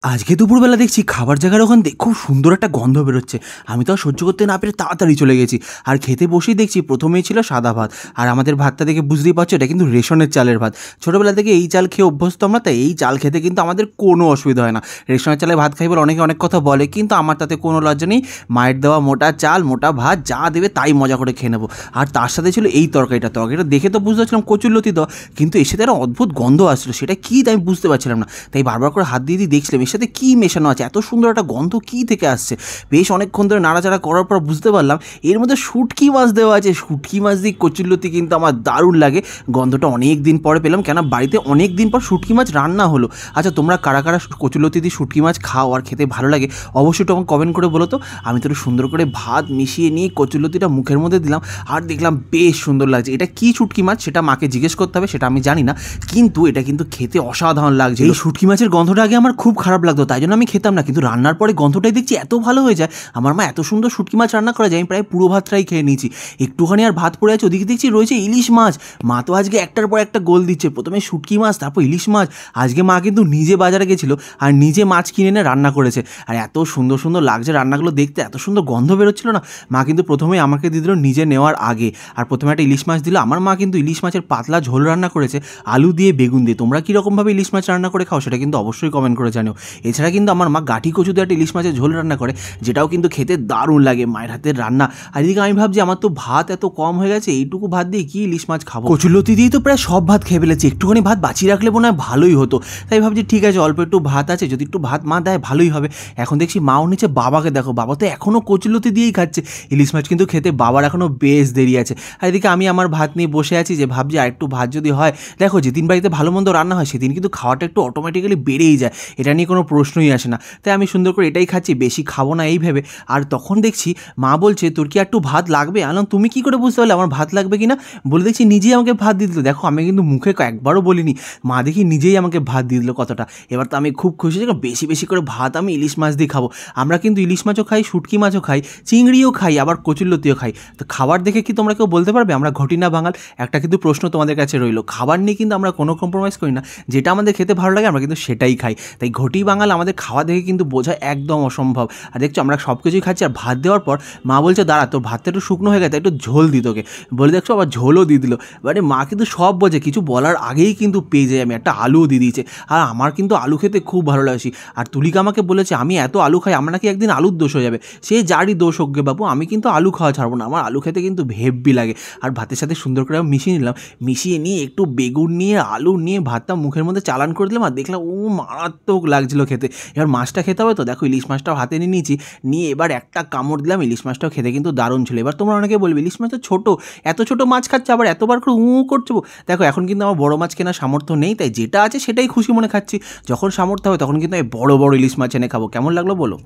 আজকে দুপুরবেলা দেখছি খাবার জায়গার ওখান থেকে খুব সুন্দর একটা গন্ধ বেরোচ্ছে। আমি তো আর সহ্য করতে না পেরে তাড়াতাড়ি চলে গেছি। আর খেতে বসেই দেখছি প্রথমেই ছিল সাদা ভাত। আর আমাদের ভাতটা দেখে বুঝতেই পারছো এটা কিন্তু রেশনের চালের ভাত। ছোটোবেলা থেকে এই চাল খেয়ে অভ্যস্ত আমরা, তাই এই চাল খেতে কিন্তু আমাদের কোনো অসুবিধা হয় না। রেশনের চালে ভাত খাই বলে অনেকে অনেক কথা বলে, কিন্তু আমার তাতে কোনো লজ্জা নেই। মায়ের দেওয়া মোটা চাল মোটা ভাত যা দেবে তাই মজা করে খেয়ে নেবো। আর তার সাথে ছিল এই তরকারিটা দেখে তো বুঝতে পারছিলাম কচুরলতি দেওয়া, কিন্তু এর সাথে একটা অদ্ভুত গন্ধ আসছিলো, সেটা কী আমি বুঝতে পারছিলাম না। তাই বারবার করে হাত দিয়ে দেখছিলাম এর সাথে কী মেশানো আছে, এত সুন্দর একটা গন্ধ কী থেকে আসছে। বেশ অনেকক্ষণ ধরে নাড়াচাড়া করার পর বুঝতে পারলাম এর মধ্যে শুটকি মাছ দেওয়া আছে। শুটকি মাছ দিয়ে কচুরলতি কিন্তু আমার দারুণ লাগে। গন্ধটা অনেক দিন পরে পেলাম, কেন বাড়িতে অনেক দিন পর শুটকি মাছ রান্না হলো। আচ্ছা, তোমরা কারা কারা কচুরলতি দিয়ে শুটকি মাছ খাও আর খেতে ভালো লাগে অবশ্যই তো আমাকে কমেন্ট করে বলো তো। আমি তো সুন্দর করে ভাত মিশিয়ে নিয়ে কচুরলতিটা মুখের মধ্যে দিলাম, আর দেখলাম বেশ সুন্দর লাগছে। এটা কি শুটকি মাছ সেটা মাকে জিজ্ঞেস করতে হবে, সেটা আমি জানি না, কিন্তু এটা কিন্তু খেতে অসাধারণ লাগছে। এই শুটকি মাছের গন্ধটা আগে আমার খুব খারাপ লাগতো, তাই জন্য আমি খেতাম না, কিন্তু রান্নার পরে গন্ধটাই দেখছি এত ভালো হয়ে যায়। আমার মা এত সুন্দর শুটকি মাছ রান্না করে যায়, আমি প্রায় পুরো ভাতটাই খেয়ে নিয়েছি। একটুখানি আর ভাত পড়ে আছে, ওদিকে দেখছি রয়েছে ইলিশ মাছ। মা তো আজকে একটার পর একটা গোল দিচ্ছে, প্রথমে শুটকি মাছ তারপর ইলিশ মাছ। আজকে মা কিন্তু নিজে বাজারে গেছিলো আর নিজে মাছ কিনে এনে রান্না করেছে। আর এত সুন্দর সুন্দর লাগছে রান্নাগুলো দেখতে, এত সুন্দর গন্ধ বেরোচ্ছিল না। মা কিন্তু প্রথমেই আমাকে দিয়ে দিল নিজে নেওয়ার আগে, আর প্রথমে একটা ইলিশ মাছ দিল। আমার মা কিন্তু ইলিশ মাছের পাতলা ঝোল রান্না করেছে আলু দিয়ে বেগুন দিয়ে। তোমরা কীরকমভাবে ইলিশ মাছ রান্না করে খাও সেটা কিন্তু অবশ্যই কমেন্ট করে জানিও। এছাড়া কিন্তু আমার মা গাঠি কচু দিয়ে একটা ইলিশ মাছের ঝোল রান্না করে, যেটাও কিন্তু খেতে দারুণ লাগে, মায়ের হাতের রান্না। আর এদিকে আমি ভাবছি আমার তো ভাত এত কম হয়ে গেছে, এইটুকু ভাত দিয়ে কি ইলিশ মাছ খাবো। কচুরলতি দিয়েই তো প্রায় সব ভাত খেয়ে ফেলেছি, একটুখানি ভাত বাঁচিয়ে রাখলে মনে হয় ভালোই হতো। তাই ভাবছি ঠিক আছে, অল্প একটু ভাত আছে, যদি একটু ভাত মা দেয় ভালোই হবে। এখন দেখছি মাও নিচে, বাবাকে দেখো, বাবা তো এখনও কচুরলতি দিয়েই খাচ্ছে। ইলিশ মাছ কিন্তু খেতে বাবার এখনও বেশ দেরি আছে। আর এদিকে আমি আমার ভাত নিয়ে বসে আছি, যে ভাবছি আর একটু ভাত যদি হয়। দেখো, যেদিন বাড়িতে ভালো মন্দ রান্না হয় সেদিন কিন্তু খাওয়াটা একটু অটোমেটিক্যালি বেড়েই যায়, এটা নিয়ে কোনো প্রশ্নই আসে না। তাই আমি সুন্দর করে এটাই খাচ্ছি, বেশি খাবো না এই ভেবে। আর তখন দেখছি মা বলছে তোর কি একটু ভাত লাগবে? আনলাম তুমি কী করে বুঝতে পারলে আমার ভাত লাগবে কি না? বলে দেখছি নিজেই আমাকে ভাত দিয়ে দিল। দেখো, আমি কিন্তু মুখে একবারও বলিনি, মা দেখি নিজেই আমাকে ভাত দিয়ে দিল কতটা। এবার তো আমি খুব খুশি, যে বেশি বেশি করে ভাত আমি ইলিশ মাছ দিয়ে খাবো। আমরা কিন্তু ইলিশ মাছও খাই, শুটকি মাছও খাই, চিংড়িও খাই, আবার কচুরলতিও খাই। তো খাবার দেখে কি তোমরা কেউ বলতে পারবে আমরা ঘটি না বাঙাল? একটা কিন্তু প্রশ্ন তোমাদের কাছে রইলো। খাবার নিয়ে কিন্তু আমরা কোনো কম্প্রোমাইজ করি না, যেটা আমাদের খেতে ভালো লাগে আমরা কিন্তু সেটাই খাই। তাই ঘটি বাঙাল আমাদের খাওয়া দেখে কিন্তু বোঝা একদম অসম্ভব। আর দেখছো আমরা সব কিছুই খাচ্ছি, আর ভাত দেওয়ার পর মা বলছে দাঁড়া, তোর ভাতটা একটু শুকনো হয়ে গেছে, একটু ঝোল দিই তোকে। বলে দেখছো আবার ঝোলও দিয়ে দিল। মানে মা কিন্তু সব বোঝে, কিছু বলার আগেই কিন্তু পেয়ে যাই আমি, একটা আলুও দিয়ে দিয়েছে। আর আমার কিন্তু আলু খেতে খুব ভালো লাগছে। আর তুলিকা আমাকে বলেছে আমি এত আলু খাই, আমার নাকি একদিন আলুর দোষ হয়ে যাবে। সে যারই দোষ হোক গে বাবু, আমি কিন্তু আলু খাওয়া ছাড়বো না, আমার আলু খেতে কিন্তু হেব্বি লাগে। আর ভাতের সাথে সুন্দর করে মিশিয়ে নিলাম, মিশিয়ে নিয়ে একটু বেগুন নিয়ে আলু নিয়ে ভাতটা মুখের মধ্যে চালান করে দিলাম। আর দেখলাম ও মারাত্মক লাগছিলো খেতে। এবার মাছটা খেতে হবে তো, দেখো ইলিশ মাছটাও হাতে নিয়ে নিয়েছি, নিয়ে এবার একটা কামড় দিলাম। ইলিশ মাছটাও খেতে কিন্তু দারুণ ছিল। এবার তোমরা অনেকে বলবে ইলিশ মাছ তো ছোটো, এত ছোটো মাছ খাচ্ছে আবার এতবার করে করছো। দেখো এখন কিন্তু আমার বড়ো মাছ কেনার সামর্থ্য নেই, তাই যেটা আছে সেটাই খুশি মনে খাচ্ছি। যখন সামর্থ্য হবে তখন কিন্তু এই বড় বড় ইলিশ মাছ এনে খাবো। কেমন লাগলো বলো?